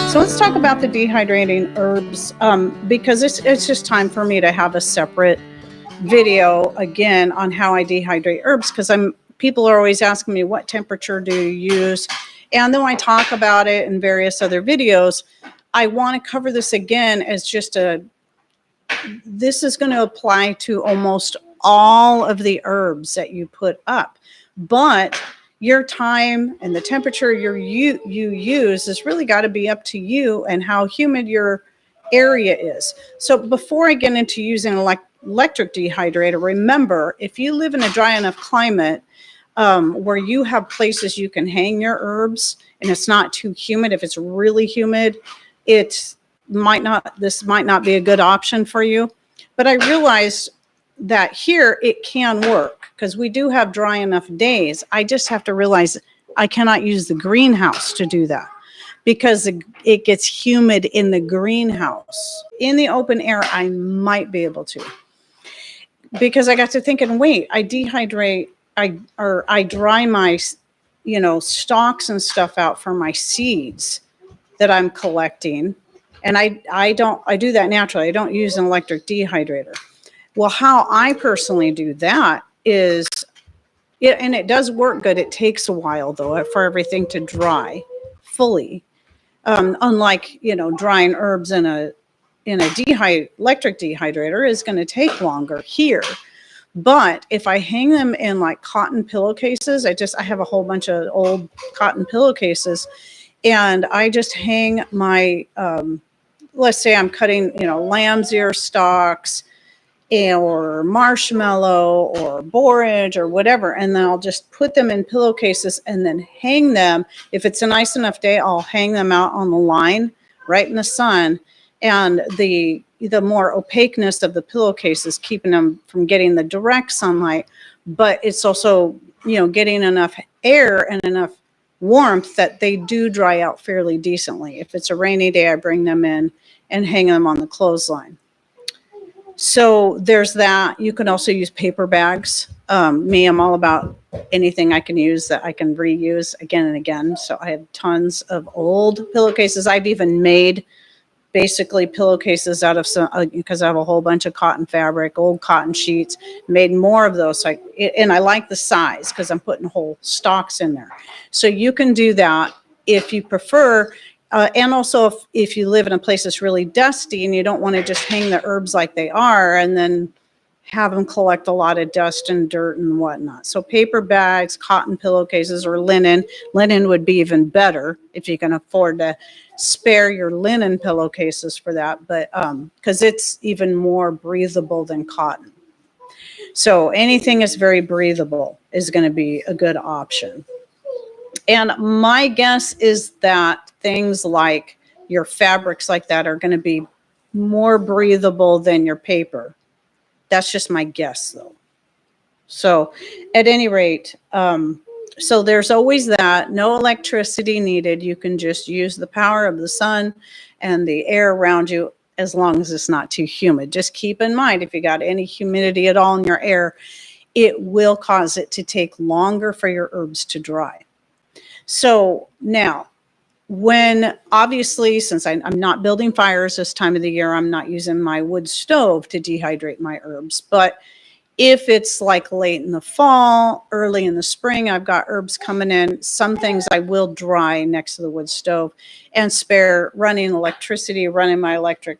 So let's talk about the dehydrating herbs because it's just time for me to have a separate video again on how I dehydrate herbs because people are always asking me what temperature do you use, and then when I talk about it in various other videos, I want to cover this again as this is going to apply to almost all of the herbs that you put up, but your time and the temperature you use has really got to be up to you and how humid your area is. So before I get into using an electric dehydrator, remember, if you live in a dry enough climate where you have places you can hang your herbs and it's not too humid, if it's really humid, this might not be a good option for you. But I realized that here it can work because we do have dry enough days. I just have to realize I cannot use the greenhouse to do that because it gets humid in the greenhouse. In the open air, I might be able to, because I got to thinking, wait, I dehydrate, I dry my, stalks and stuff out for my seeds that I'm collecting. And I do that naturally. I don't use an electric dehydrator. Well, how I personally do that is, and it does work good. It takes a while though for everything to dry fully. Unlike, drying herbs in a electric dehydrator is going to take longer here. But if I hang them in like cotton pillowcases, I have a whole bunch of old cotton pillowcases, and I just hang my, let's say I'm cutting, lamb's ear stalks or marshmallow or borage or whatever, and then I'll just put them in pillowcases and then hang them. If it's a nice enough day, I'll hang them out on the line right in the sun, and the more opaqueness of the pillowcases keeping them from getting the direct sunlight, but it's also, getting enough air and enough warmth that they do dry out fairly decently. If it's a rainy day, I bring them in and hang them on the clothesline. So there's that. You can also use paper bags. I'm all about anything I can use that I can reuse again and again. So I have tons of old pillowcases. I've even made basically pillowcases out of some, because I have a whole bunch of cotton fabric, old cotton sheets, made more of those. And I like the size because I'm putting whole stalks in there. So you can do that if you prefer. And also if you live in a place that's really dusty and you don't want to just hang the herbs like they are and then have them collect a lot of dust and dirt and whatnot. So paper bags, cotton pillowcases, or linen. Linen would be even better if you can afford to spare your linen pillowcases for that, but because it's even more breathable than cotton. So anything that's very breathable is going to be a good option. And my guess is that things like your fabrics like that are going to be more breathable than your paper. That's just my guess, though. So at any rate, so there's always that. No electricity needed. You can just use the power of the sun and the air around you as long as it's not too humid. Just keep in mind, if you got any humidity at all in your air, it will cause it to take longer for your herbs to dry. So now, obviously, since I'm not building fires this time of the year, I'm not using my wood stove to dehydrate my herbs. But if it's like late in the fall, early in the spring, I've got herbs coming in, some things I will dry next to the wood stove and spare running electricity, running my electric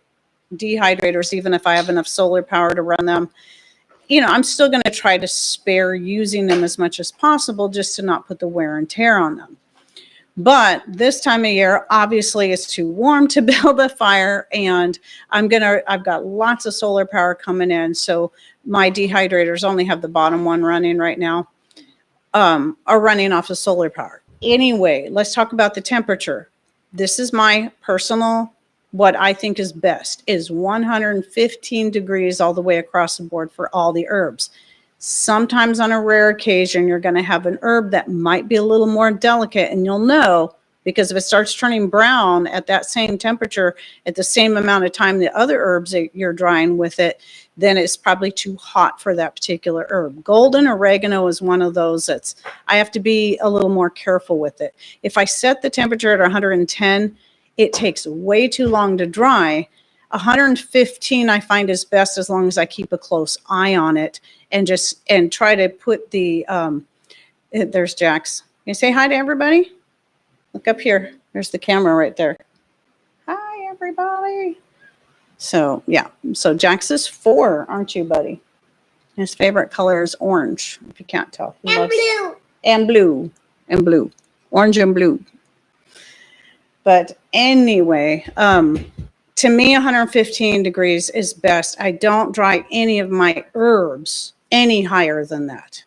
dehydrators, even if I have enough solar power to run them. I'm still going to try to spare using them as much as possible just to not put the wear and tear on them. But this time of year, obviously it's too warm to build a fire, and I've got lots of solar power coming in. So my dehydrators only have the bottom one running right now, are running off of solar power. Anyway, let's talk about the temperature. This is my personal, what I think is best is 115 degrees all the way across the board for all the herbs. Sometimes on a rare occasion, you're going to have an herb that might be a little more delicate, and you'll know because if it starts turning brown at that same temperature at the same amount of time the other herbs that you're drying with it, then it's probably too hot for that particular herb. Golden oregano is one of those I have to be a little more careful with it. If I set the temperature at 110, it takes way too long to dry. 115 I find is best as long as I keep a close eye on it and try to put the, there's Jax. Can you say hi to everybody? Look up here. There's the camera right there. Hi, everybody. So, yeah. So Jax is 4, aren't you, buddy? His favorite color is orange, if you can't tell. And blue. And blue. And blue. Orange and blue. But anyway, to me, 115 degrees is best. I don't dry any of my herbs any higher than that.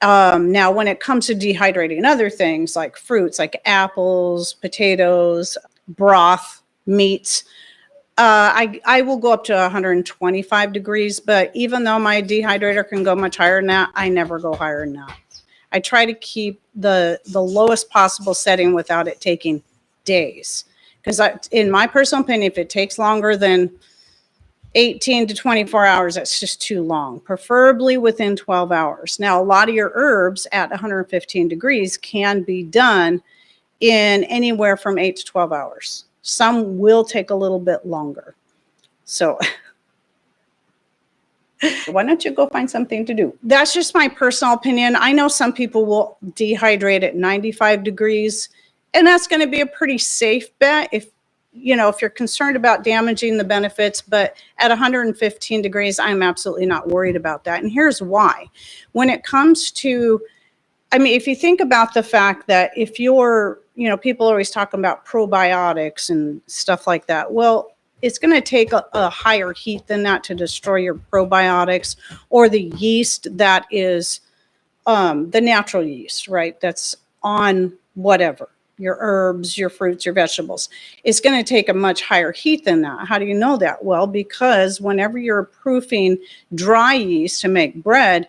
Now, when it comes to dehydrating other things like fruits, like apples, potatoes, broth, meats, I will go up to 125 degrees. But even though my dehydrator can go much higher than that, I never go higher than that. I try to keep the lowest possible setting without it taking days. Because in my personal opinion, if it takes longer than 18 to 24 hours, that's just too long, preferably within 12 hours. Now, a lot of your herbs at 115 degrees can be done in anywhere from 8 to 12 hours. Some will take a little bit longer. So why don't you go find something to do? That's just my personal opinion. I know some people will dehydrate at 95 degrees, and that's going to be a pretty safe bet if you're concerned about damaging the benefits. But at 115 degrees, I'm absolutely not worried about that. And here's why. When it comes to, if you think about the fact that if you're, people are always talking about probiotics and stuff like that. Well, it's going to take a higher heat than that to destroy your probiotics or the yeast that is the natural yeast, right? That's on whatever, your herbs, your fruits, your vegetables. It's going to take a much higher heat than that. How do you know that? Well, because whenever you're proofing dry yeast to make bread,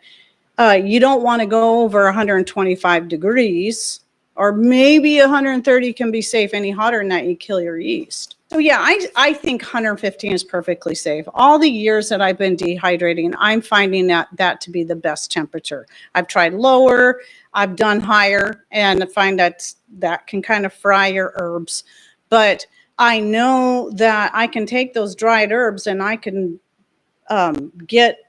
you don't want to go over 125 degrees, or maybe 130 can be safe. Any hotter than that, you kill your yeast. So yeah, I think 115 is perfectly safe. All the years that I've been dehydrating, I'm finding that to be the best temperature. I've tried lower, I've done higher, and I find that can kind of fry your herbs. But I know that I can take those dried herbs and I can get,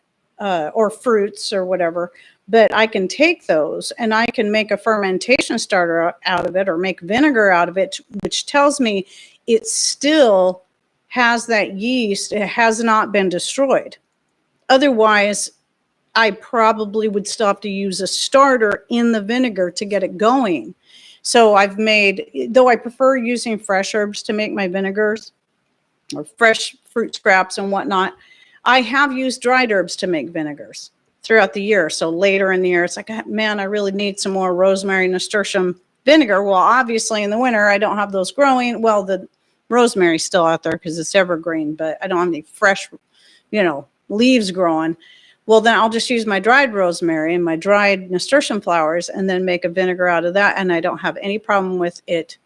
or fruits or whatever, but I can take those and I can make a fermentation starter out of it or make vinegar out of it, which tells me it still has that yeast. It has not been destroyed. Otherwise, I probably would still have to use a starter in the vinegar to get it going. So I've made, though I prefer using fresh herbs to make my vinegars or fresh fruit scraps and whatnot, I have used dried herbs to make vinegars throughout the year. So later in the year, it's like, man, I really need some more rosemary nasturtium vinegar. Well, obviously in the winter, I don't have those growing. Well, the rosemary's still out there because it's evergreen, but I don't have any fresh, leaves growing. Well, then I'll just use my dried rosemary and my dried nasturtium flowers and then make a vinegar out of that. And I don't have any problem with it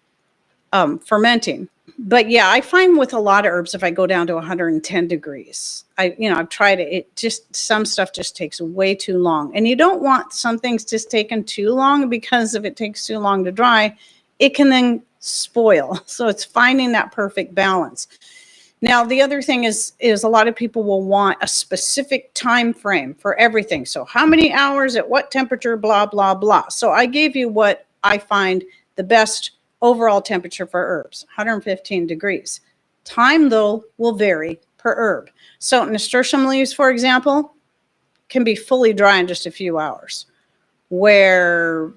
fermenting. But yeah, I find with a lot of herbs, if I go down to 110 degrees, I've tried it. Some stuff just takes way too long. And you don't want some things just taken too long, because if it takes too long to dry, it can then spoil. So it's finding that perfect balance. Now, the other thing is a lot of people will want a specific time frame for everything. So how many hours at what temperature, blah, blah, blah. So I gave you what I find the best overall temperature for herbs, 115 degrees. Time, though, will vary per herb. So nasturtium leaves, for example, can be fully dry in just a few hours, where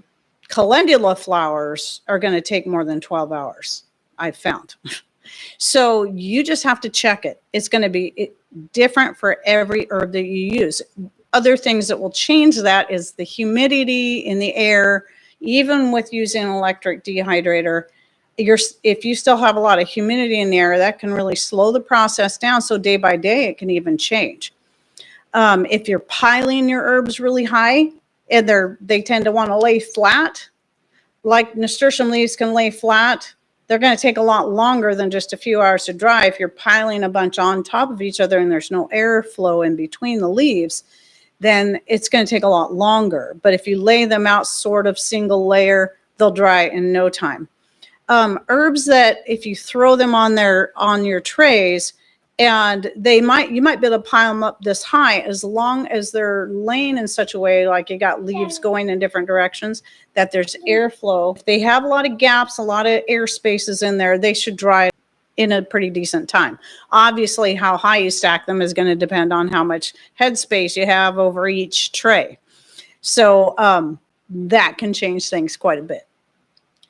calendula flowers are going to take more than 12 hours, I've found. So you just have to check it. It's going to be different for every herb that you use. Other things that will change that is the humidity in the air. Even with using an electric dehydrator, if you still have a lot of humidity in the air, that can really slow the process down. So day by day, it can even change. If you're piling your herbs really high and they tend to want to lay flat, like nasturtium leaves can lay flat, they're going to take a lot longer than just a few hours to dry. If you're piling a bunch on top of each other and there's no airflow in between the leaves, then it's going to take a lot longer. But if you lay them out sort of single layer, they'll dry in no time. herbs that if you throw them on your trays, and you might be able to pile them up this high, as long as they're laying in such a way, like you got leaves going in different directions, that there's airflow. If they have a lot of gaps, a lot of air spaces in there, they should dry in a pretty decent time. Obviously, how high you stack them is going to depend on how much headspace you have over each tray. So that can change things quite a bit.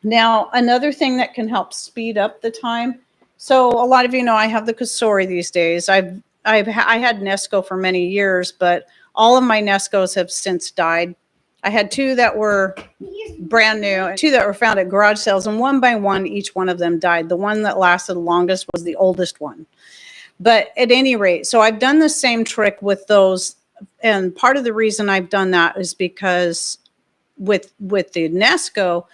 Now, another thing that can help speed up the time. So a lot of you know I have the Kasori these days. I had Nesco for many years, but all of my Nescos have since died. I had 2 that were brand new and 2 that were found at garage sales, and one by one, each one of them died. The one that lasted the longest was the oldest one. But at any rate, so I've done the same trick with those. And part of the reason I've done that is because with the Nesco,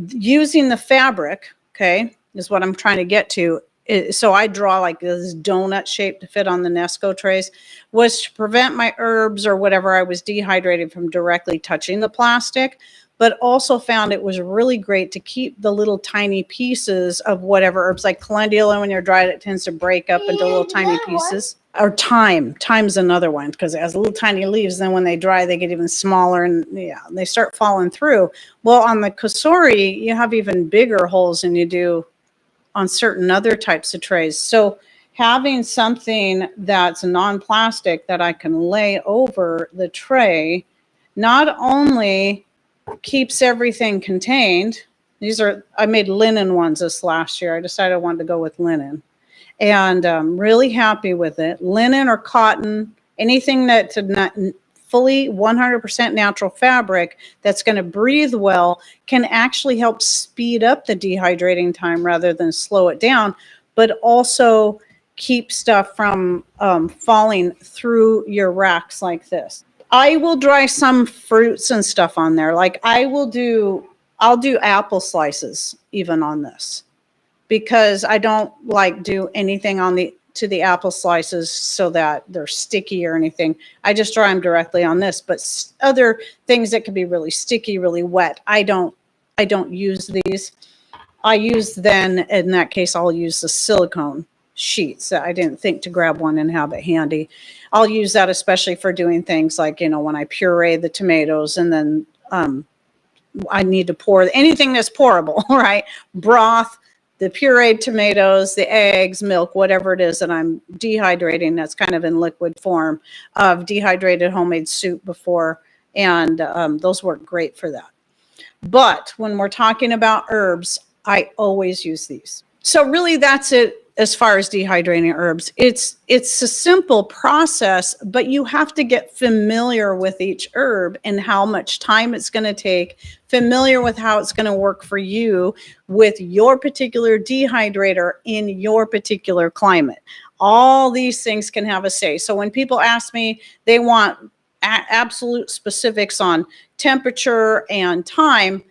using the fabric, okay, is what I'm trying to get to. So I draw like this donut shape to fit on the Nesco trays, was to prevent my herbs or whatever I was dehydrating from directly touching the plastic, but also found it was really great to keep the little tiny pieces of whatever herbs, like calendula, when you're dried, it tends to break up into little tiny pieces. Or time's another one, because it has little tiny leaves. Then when they dry, they get even smaller, and yeah, they start falling through. Well, on the Kasori, you have even bigger holes than you do on certain other types of trays. So having something that's non-plastic that I can lay over the tray not only keeps everything contained. I made linen ones this last year. I decided I wanted to go with linen, and I'm really happy with it. Linen or cotton, anything that's not fully 100% natural fabric that's going to breathe well, can actually help speed up the dehydrating time rather than slow it down, but also keep stuff from falling through your racks like this. I will dry some fruits and stuff on there. Like I'll do apple slices even on this, because I don't like do anything to the apple slices so that they're sticky or anything. I just dry them directly on this. But other things that can be really sticky, really wet, I don't use these. I use then, in that case, I'll use the silicone sheets. I didn't think to grab one and have it handy. I'll use that especially for doing things like, when I puree the tomatoes, and then I need to pour anything that's pourable, right? Broth, the pureed tomatoes, the eggs, milk, whatever it is that I'm dehydrating that's kind of in liquid form. Of dehydrated homemade soup before, and those work great for that. But when we're talking about herbs, I always use these. So really that's it as far as dehydrating herbs. It's a simple process, but you have to get familiar with each herb and how much time it's going to take, familiar with how it's going to work for you with your particular dehydrator in your particular climate. All these things can have a say. So when people ask me, they want absolute specifics on temperature and time,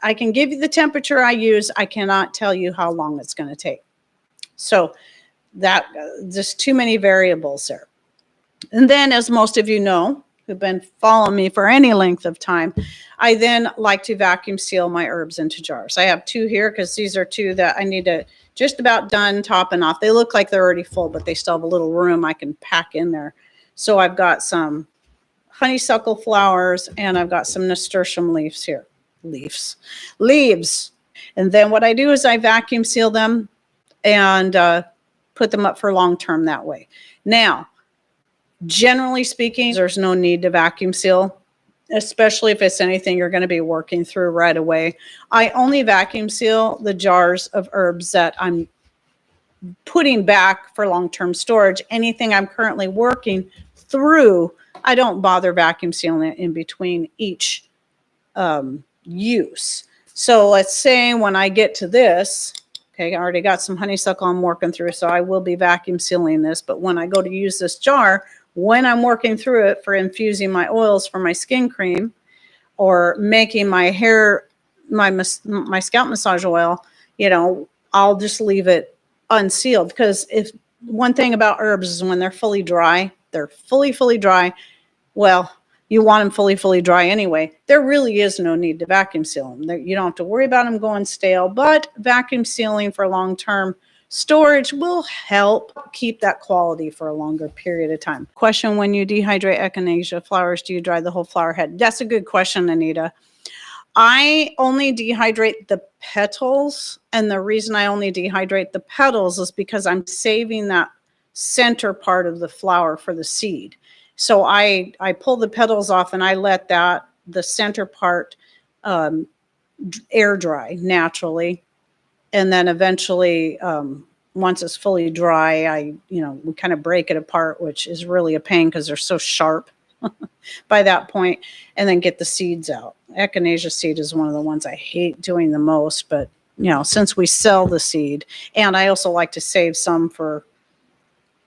I can give you the temperature I use. I cannot tell you how long it's going to take. So that just too many variables there. And then, as most of you know, who've been following me for any length of time, I then like to vacuum seal my herbs into jars. I have 2 here because these are 2 that I need to just about done topping off. They look like they're already full, but they still have a little room I can pack in there. So I've got some honeysuckle flowers, and I've got some nasturtium leaves here. Leaves. And then what I do is I vacuum seal them and put them up for long term that way. Now, generally speaking, there's no need to vacuum seal, especially if it's anything you're going to be working through right away. I only vacuum seal the jars of herbs that I'm putting back for long-term storage. Anything I'm currently working through, I don't bother vacuum sealing it in between each use. So let's say when I get to this, okay, I already got some honeysuckle I'm working through, so I will be vacuum sealing this. But when I go to use this jar, when I'm working through it for infusing my oils for my skin cream or making my hair, my scalp massage oil, I'll just leave it unsealed. Because if one thing about herbs is when they're fully dry, well, You want them fully dry anyway. There really is no need to vacuum seal them. You don't have to worry about them going stale, but vacuum sealing for long-term storage will help keep that quality for a longer period of time. Question: when you dehydrate echinacea flowers, do you dry the whole flower head? That's a good question, Anita. I only dehydrate the petals, and the reason I only dehydrate the petals is because I'm saving that center part of the flower for the seed. So I pull the petals off and I let the center part air dry naturally, and then eventually once it's fully dry, we kind of break it apart, which is really a pain because they're so sharp by that point, and then get the seeds out. Echinacea seed is one of the ones I hate doing the most, but since we sell the seed, and I also like to save some for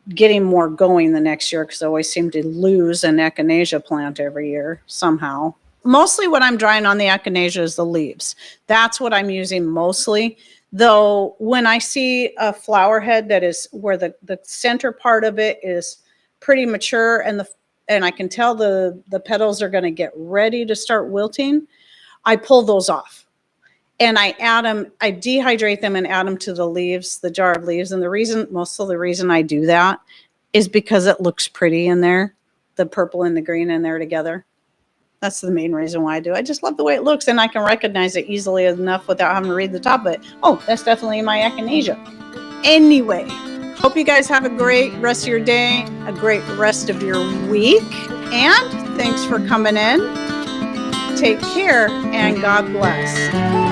getting more going the next year, because I always seem to lose an echinacea plant every year somehow. Mostly what I'm drying on the echinacea is the leaves. That's what I'm using mostly. Though when I see a flower head that is where the center part of it is pretty mature, and I can tell the petals are going to get ready to start wilting, I pull those off. And I dehydrate them and add them to the leaves, the jar of leaves. And most of the reason I do that is because it looks pretty in there, the purple and the green in there together. That's the main reason why I do. I just love the way it looks, and I can recognize it easily enough without having to read the top of it. Oh, that's definitely my echinacea. Anyway, hope you guys have a great rest of your day, a great rest of your week, and thanks for coming in. Take care, and God bless.